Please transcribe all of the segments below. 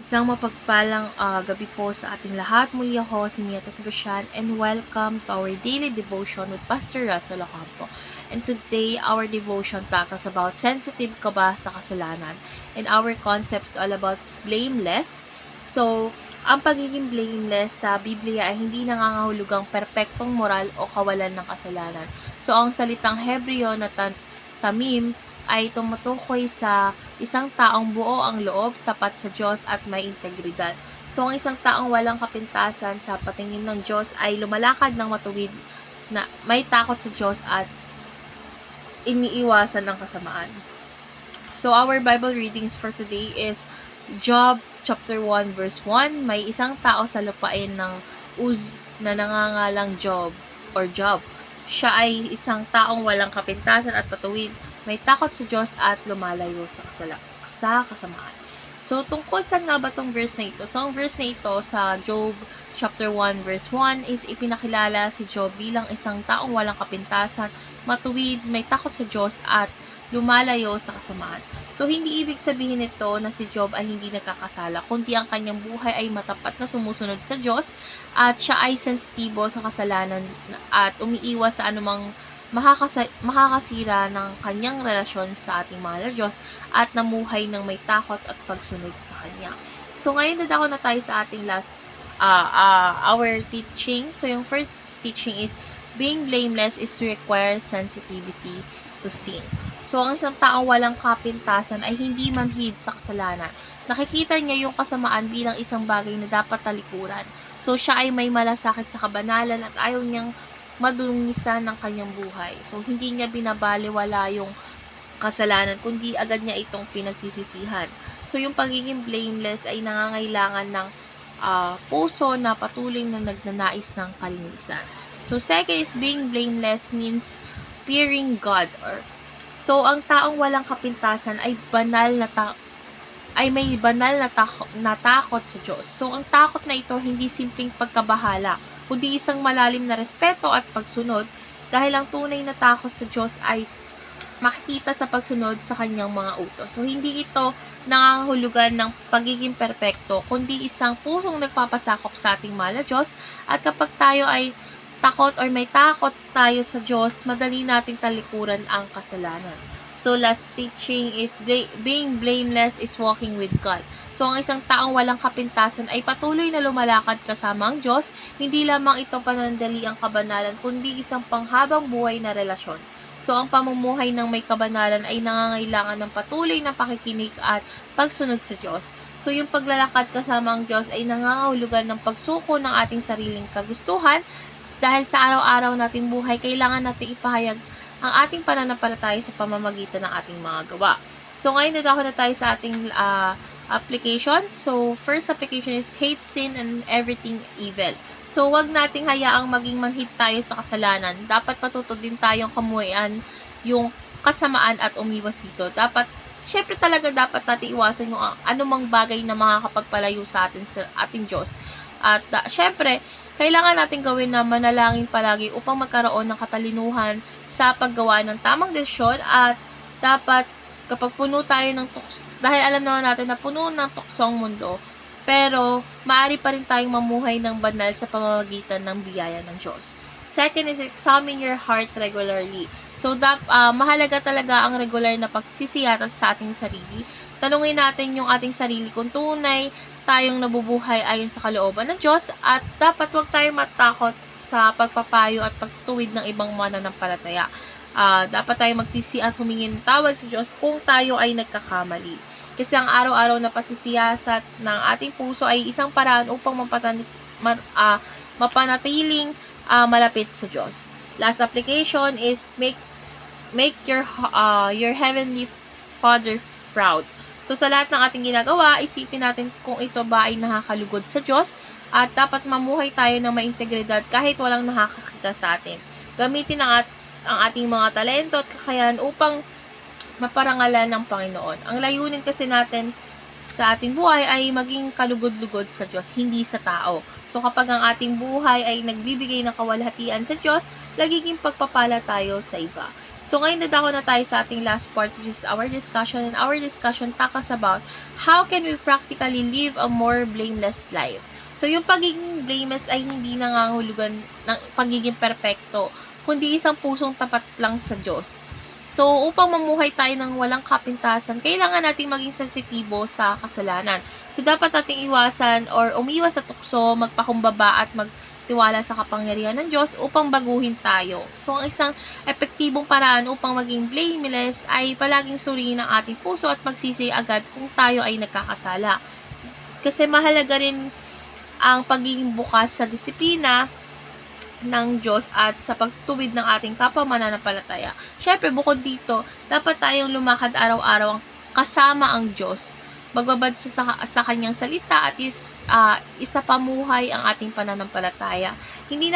Isang mapagpalang gabi po sa ating lahat. Muli ako si Mieta Sebastian and welcome to our daily devotion with Pastor Russell Ocampo. And today, our devotion tackles about sensitive ka ba sa kasalanan? And our concept is all about blameless. So, ang pagiging blameless sa Biblia ay hindi nangangahulugang perpektong moral o kawalan ng kasalanan. So, ang salitang Hebreo na tamim ay tumutukoy sa isang taong buo ang loob, tapat sa Diyos at may integridad. So, ang isang taong walang kapintasan sa patingin ng Diyos ay lumalakad ng matuwid na may takot sa Diyos at iniiwasan ang kasamaan. So, our Bible readings for today is Job chapter 1 verse 1. May isang tao sa lupain ng Uz na nangangalang Job or Job. Siya ay isang taong walang kapintasan at patuwid, may takot sa Diyos at lumalayo sa kasamaan. So, tungkol saan nga ba tong verse na ito? So, ang verse na ito sa Job chapter 1 verse 1 is ipinakilala si Job bilang isang taong walang kapintasan, matuwid, may takot sa Diyos at lumalayo sa kasamaan. So, hindi ibig sabihin nito na si Job ay hindi nagkakasala, kundi ang kanyang buhay ay matapat na sumusunod sa Diyos at siya ay sensitibo sa kasalanan at umiiwas sa anumang makakasira ng kanyang relasyon sa ating mahal na Diyos at namuhay ng may takot at pagsunod sa Kanya. So, ngayon dadako na tayo sa ating our teaching. So, yung first teaching is, being blameless is requires sensitivity to sin. So, ang isang taong walang kapintasan ay hindi manhid sa kasalanan. Nakikita niya yung kasamaan bilang isang bagay na dapat talikuran. So, siya ay may malasakit sa kabanalan at ayaw niyang madungisan ng kanyang buhay. So, hindi niya binabaliwala yung kasalanan, kundi agad niya itong pinagsisisihan. So, yung pagiging blameless ay nangangailangan ng puso na patuloy na nagnanais ng kalinisan. So, second is being blameless means fearing God. So, ang taong walang kapintasan ay may banal na takot sa Diyos. So, ang takot na ito hindi simpleng pagkabahala, kundi isang malalim na respeto at pagsunod, dahil ang tunay na takot sa Diyos ay makikita sa pagsunod sa kanyang mga utos. So, hindi ito nangangahulugan ng pagiging perpekto, kundi isang pusong nagpapasakop sa ating mahal na Diyos. At kapag tayo ay takot or may takot tayo sa Diyos, madali nating talikuran ang kasalanan. So, last teaching is being blameless is walking with God. So, ang isang taong walang kapintasan ay patuloy na lumalakad kasama ang Diyos. Hindi lamang ito panandali ang kabanalan, kundi isang panghabang buhay na relasyon. So, ang pamumuhay ng may kabanalan ay nangangailangan ng patuloy na pakikinig at pagsunod sa Diyos. So, yung paglalakad kasama ang Diyos ay nangangahulugan ng pagsuko ng ating sariling kagustuhan. Dahil sa araw-araw nating buhay, kailangan nating ipahayag ang ating pananampalataya sa pamamagitan ng ating mga gawa. So, ngayon dadako na tayo sa ating application. So, first application is hate sin and everything evil. So, wag nating hayaang maging manhid tayo sa kasalanan. Dapat matuto din tayong kamuhian yung kasamaan at umiwas dito. Syempre talaga dapat natin iwasan yung anumang bagay na makakapagpalayo sa atin sa ating Diyos. At syempre, kailangan natin gawin na manalangin palagi upang magkaroon ng katalinuhan sa paggawa ng tamang desisyon. At dapat kapag puno tayo ng tukso, dahil alam naman natin na puno ng tukso ang mundo, pero maaari pa rin tayong mamuhay ng banal sa pamamagitan ng biyaya ng Diyos. Second is examine your heart regularly. So, mahalaga talaga ang regular na pagsisiyatan sa ating sarili. Tanungin natin yung ating sarili kung tunay tayong nabubuhay ayon sa kalooban ng Diyos, at dapat huwag tayong matakot sa pagpapayo at pagtuwid ng ibang mananampalataya. Dapat tayong magsisi at humingi ng tawad sa Diyos kung tayo ay nagkakamali. Kasi ang araw-araw na pasisiyasat ng ating puso ay isang paraan upang mapanatiling malapit sa Diyos. Last application is make your heavenly Father proud. So, sa lahat ng ating ginagawa, isipin natin kung ito ba ay nakakalugod sa Diyos, at dapat mamuhay tayo ng may integridad kahit walang nakakakita sa atin. Gamitin ang ating mga talento at kakayahan upang maparangalan ng Panginoon. Ang layunin kasi natin sa ating buhay ay maging kalugod-lugod sa Diyos, hindi sa tao. So, kapag ang ating buhay ay nagbibigay ng kawalhatian sa Diyos, nagiging pagpapala tayo sa iba. So, ngayon nadako na tayo sa ating last part, which is our discussion. And our discussion tackles about how can we practically live a more blameless life. So, yung pagiging blameless ay hindi nangangahulugan ng pagiging perpekto, kundi isang pusong tapat lang sa Diyos. So, upang mamuhay tayo ng walang kapintasan, kailangan nating maging sensitibo sa kasalanan. So, dapat nating iwasan or umiwas sa tukso, magpakumbaba at magtiwala sa kapangyarihan ng Diyos upang baguhin tayo. So, ang isang epektibong paraan upang maging blameless ay palaging suriin ang ating puso at magsisi agad kung tayo ay nagkakasala. Kasi mahalaga rin ang pagiging bukas sa disiplina ng Diyos at sa pagtuwid ng ating kapwa mananampalataya. Syempre, bukod dito, dapat tayong lumakad araw-araw kasama ang Diyos. Magbabad sa kanyang salita at isa pamuhay ang ating pananampalataya. Hindi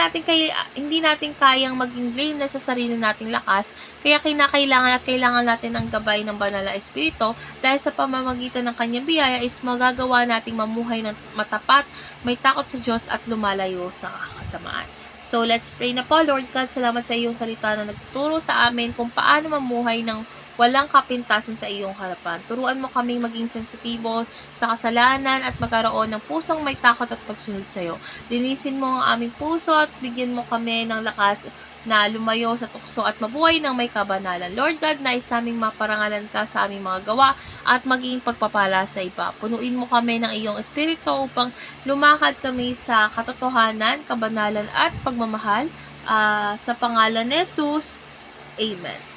natin kayang maging blameless sa sarili nating lakas, kaya kailangan natin ang gabay ng banal na espiritu dahil sa pamamagitan ng kanyang biyaya is magagawa nating mamuhay ng matapat, may takot sa Diyos at lumalayo sa kasamaan. So, let's pray na po. Lord God, salamat sa iyong salita na nagtuturo sa amin kung paano mamuhay ng walang kapintasan sa iyong harapan. Turuan mo kaming maging sensitibo sa kasalanan at magkaroon ng pusong may takot at pagsunod sa iyo. Linisin mo ang aming puso at bigyan mo kami ng lakas na lumayo sa tukso at mabuhay ng may kabanalan. Lord God, nais naming maparangalan ka sa aming mga gawa at maging pagpapala sa iba. Punuin mo kami ng iyong espiritu upang lumakad kami sa katotohanan, kabanalan at pagmamahal. Sa pangalan ni Jesus, Amen.